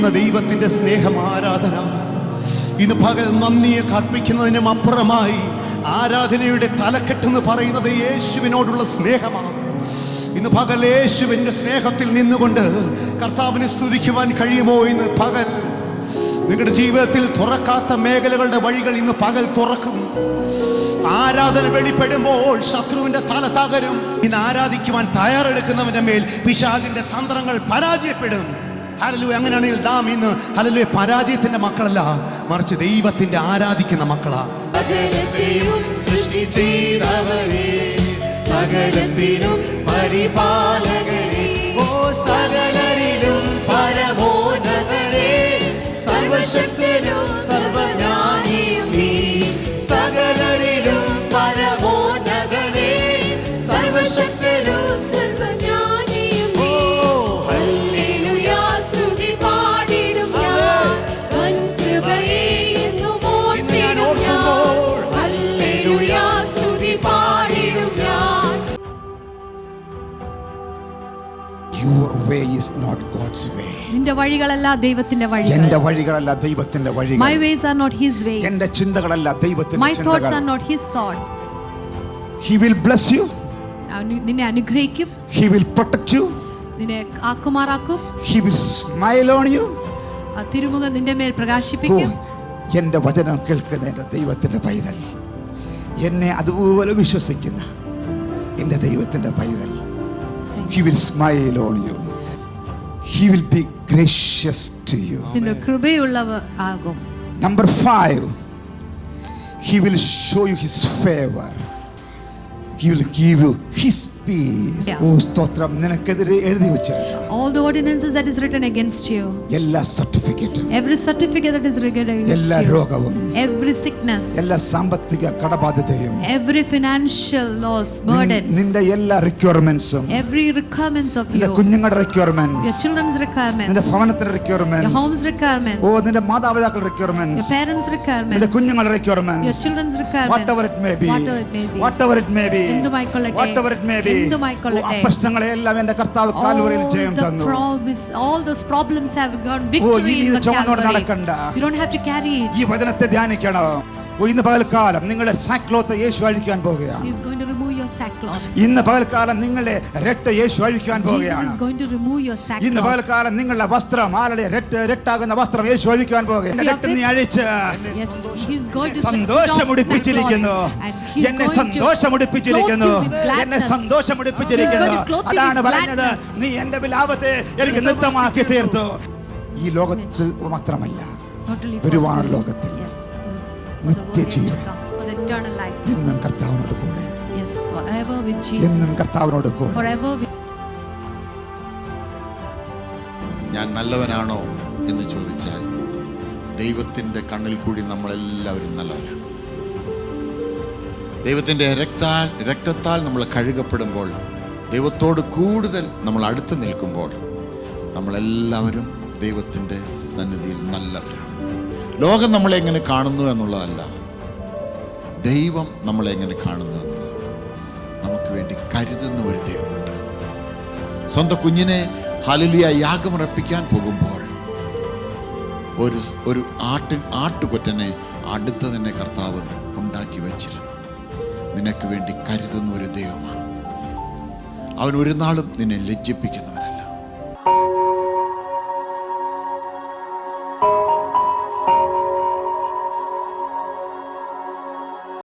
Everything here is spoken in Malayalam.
സ്നേഹിക്കുന്ന ദൈവത്തിൻ്റെ സ്നേഹം ആരാധന. ഇന്ന് പകൽ നന്ദിയെ കർപ്പിക്കുന്നതിനും അപ്പുറമായി ആരാധനയുടെ തലക്കെട്ടെന്ന് പറയുന്നത് യേശുവിനോടുള്ള സ്നേഹമാണ്. ഇന്ന് പകൽ യേശുവിൻ്റെ സ്നേഹത്തിൽ നിന്നുകൊണ്ട് കർത്താവിനെ സ്തുതിക്കുവാൻ കഴിയുമോ? ഇന്ന് പകൽ നിങ്ങളുടെ ജീവിതത്തിൽ തുറക്കാത്ത മേഖലകളുടെ വഴികൾ ഇന്ന് പകൽ തുറക്കും. ആരാധന വെളിപ്പെടുമ്പോൾ ശത്രുവിന്റെ തല തകരും. ഇന്ന് ആരാധിക്കുവാൻ തയ്യാറെടുക്കുന്നവന്റെ മേൽ പിശാചിന്റെ തന്ത്രങ്ങൾ പരാജയപ്പെടും. ഹല്ലേലൂയ. അങ്ങനെയാണെങ്കിൽ നാം ഇന്ന് ഹല്ലേലൂയ പരാജയത്തിന്റെ മക്കളല്ല, മറിച്ച് ദൈവത്തിന്റെ ആരാധിക്കുന്ന മക്കളാ. സകലത്തെയും സൃഷ്ടി ചെയ്തവരേ, സകലത്തിനും പരിപാലകരേ, ഓ സകലരിലും പരമോന്നതരേ, സർവശക്തനും സർവജ്ഞാനിയും നീ, സകലരിലും പരമോന്നതരേ, സർവശക്തനും സർവജ്ഞാനിയും നീ. ഹല്ലേലൂയ സ്തുതി പാടിടും ഞാൻ, വൻ കൃപയെ എന്നും ഓർത്തിടും ഞാൻ. ഹല്ലേലൂയ സ്തുതി പാടിടും ഞാൻ. Your way is not God's way. നിന്റെ വഴികളല്ല ദൈവത്തിന്റെ വഴികൾ. എൻ്റെ വഴികളല്ല ദൈവത്തിന്റെ വഴികൾ. My ways are not his ways. എൻ്റെ ചിന്തകളല്ല ദൈവത്തിന്റെ My thoughts ചിന്തകൾ. are not his thoughts. He will bless you. നിന്നെ അനുഗ്രഹിക്കും. He will protect you. നിന്നെ ആക്കുമാറാക്കും. He will smile on you. തിരുമുഖം നിന്റെ മേൽ പ്രകാശിപ്പിക്കും. എൻ്റെ വചനം കേൾക്കുന്ന എൻ്റെ ദൈവത്തിന്റെ പൈതൽ, എന്നെ അതുപോലെ വിശ്വസിക്കുന്ന എൻ്റെ ദൈവത്തിന്റെ പൈതൽ, He will smile on you. He will be gracious to you. നിന്റെ കൃപയുള്ളവർ ആകും. Number 5, He will show you His favor. He will give you His peace. Yeah. ഓ സ്തോത്രം. നിനക്കെതിരെ എഴുതി വെച്ചിരുന്ന All the ordinances that is written against you, എല്ലാ സർട്ടിഫിക്കറ്റും, every certificate that is written against എല്ലാ you, രോഗവും, every sickness, എല്ലാ സാമ്പത്തിക കടബാധ്യതയും, every financial loss, burden, നിന്റെ എല്ലാ റിക്വയർമെന്റ്സും, every requirements of നിന്റെ you, കുഞ്ഞുങ്ങളുടെ your റിക്വയർമെന്റ്സ്, children's requirements, നിന്റെ ഭവനത്തിന്റെ your റിക്വയർമെന്റ്സ്, home's requirements, ഓ നിന്റെ മാതാപിതാക്കളുടെ your റിക്വയർമെന്റ്സ്, parents' നിന്റെ requirements, കുഞ്ഞുങ്ങളുടെ your requirements, children's requirements, whatever it may be, whatever it may be, whatever it may be, എന്തുമായിക്കൊള്ളട്ടെ, whatever it may be, എന്തുമായിക്കൊള്ളട്ടെ, ആ പ്രശ്നങ്ങളെല്ലാം എൻ്റെ കർത്താവ് കാൽവരിയിൽ ജയം തന്നു. all those problems have got oh victory ഇനി in ഇത് the ചുമന്നോട് Calvary. നടക്കണ്ട. You don't have to carry it. ഈ വചനത്തെ ധ്യാനിക്കണം. ഓ ഇന്ന് പകൽക്കാലം നിങ്ങളുടെ സാക്ലോത്ത് യേശു അഴിക്കാൻ പോകുകയാണ്. He is going to remove your sackcloth. ഇന്ന് പകൽക്കാലം നിങ്ങളുടെ രട്ട് യേശു അഴിക്കാൻ Jesus പോകുകയാണ്. is going to remove your ഇന്ന് sackcloth. പകൽക്കാലം നിങ്ങളുടെ വസ്ത്രം, ആരുടെ രട്ടാകുന്ന വസ്ത്രം യേശു അഴിക്കാൻ പോകുകയാണ്. രട്ട് നീ അഴിച്ച് Yes, he is going to സന്തോഷമുടിപ്പിച്ചിരിക്കുന്നു. എന്നെ സന്തോഷമുടിപ്പിച്ചിരിക്കുന്നു. എന്നെ സന്തോഷമുടിപ്പിച്ചിരിക്കുന്നു. അതാണ് പറഞ്ഞത്, നീ എന്റെ വിലാപത്തെ എനിക്ക് നൃത്തമാക്കി തീർത്തു. ഈ ലോകത്തിൽ മാത്രമല്ല, വരുവാനുള്ള ലോകത്തിൽ നിത്യജീവൻ എന്നും കർത്താവിനോട് കൂടെ, എന്നും കർത്താവിനോട് കൂടെ. ഞാൻ നല്ലവനാണോ എന്ന് ചോദിച്ചാൽ ദൈവത്തിൻ്റെ കണ്ണിൽ കൂടി നമ്മളെല്ലാവരും നല്ലവരാണ്. ദൈവത്തിൻ്റെ രക്തത്താൽ നമ്മൾ കഴുകപ്പെടുമ്പോൾ, ദൈവത്തോട് കൂടുതൽ നമ്മൾ അടുത്ത് നിൽക്കുമ്പോൾ, നമ്മളെല്ലാവരും ദൈവത്തിൻ്റെ സന്നിധിയിൽ നല്ലവരാണ്. ലോകം നമ്മളെ എങ്ങനെ കാണുന്നു എന്നുള്ളതല്ല, ദൈവം നമ്മളെ എങ്ങനെ കാണുന്നു എന്നുള്ളതാണ്. നമുക്ക് വേണ്ടി കരുതുന്ന ഒരു ദൈവമുണ്ട്. സ്വന്തം കുഞ്ഞിനെ ഹല്ലേലൂയ യാഗമർപ്പിക്കാൻ പോകുമ്പോൾ ഒരു ആട്ടുകൊറ്റനെ അടുത്ത് തന്നെ കർത്താവ് ഉണ്ടാക്കി വച്ചിരുന്നു. നിനക്ക് വേണ്ടി കരുതുന്ന ഒരു ദൈവമാണ്. അവൻ ഒരു നാളും നിന്നെ ലജ്ജിപ്പിക്കുന്നു.